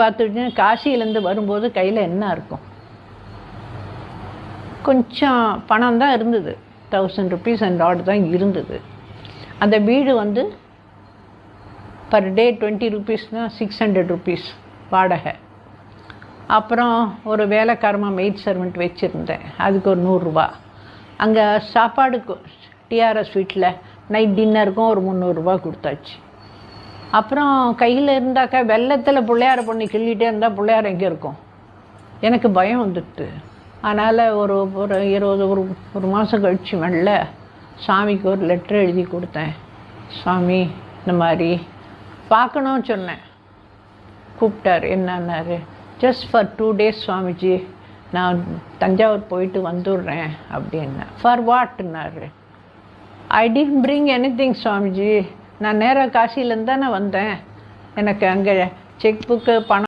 பார்த்துட்டு காசியிலேருந்து வரும்போது கையில் என்ன இருக்கும்? கொஞ்சம் பணம் தான் இருந்தது, 1000 rupees அண்ட் ஆட் தான் இருந்தது. அந்த வீடு வந்து பர் டே 20 rupeesனால் 600 rupees வாடகை. அப்புறம் ஒரு வேலைக்காரமாக மெய்ட் சர்வெண்ட் வச்சுருந்தேன், அதுக்கு ஒரு 100 ரூபா. அங்கே சாப்பாடுக்கு டிஆர்எஸ் வீட்டில் நைட் டின்னருக்கும் ஒரு 300 ரூபா கொடுத்தாச்சு. அப்புறம் கையில் இருந்தாக்கா வெள்ளத்தில் பிள்ளையார பண்ணி கிள்ளிகிட்டே இருந்தால் பிள்ளையார் எங்கே இருக்கும்? எனக்கு பயம் வந்துடுது. அதனால் ஒரு 20 மாதம் கழிச்சு மெல்ல சாமிக்கு ஒரு லெட்டர் எழுதி கொடுத்தேன். சாமி இந்த மாதிரி பார்க்கணும்னு சொன்னேன். கூப்பிட்டார். என்னன்னாரு, ஜஸ்ட் ஃபார் 2 days சுவாமிஜி, நான் தஞ்சாவூர் போயிட்டு வந்துடுறேன் அப்படின்னு. ஃபார் வாட்னாரு. I didn't bring anything Swamiji, நான் நேராக காசியிலேருந்து தானே வந்தேன், எனக்கு அங்கே செக் புக்கு பணம்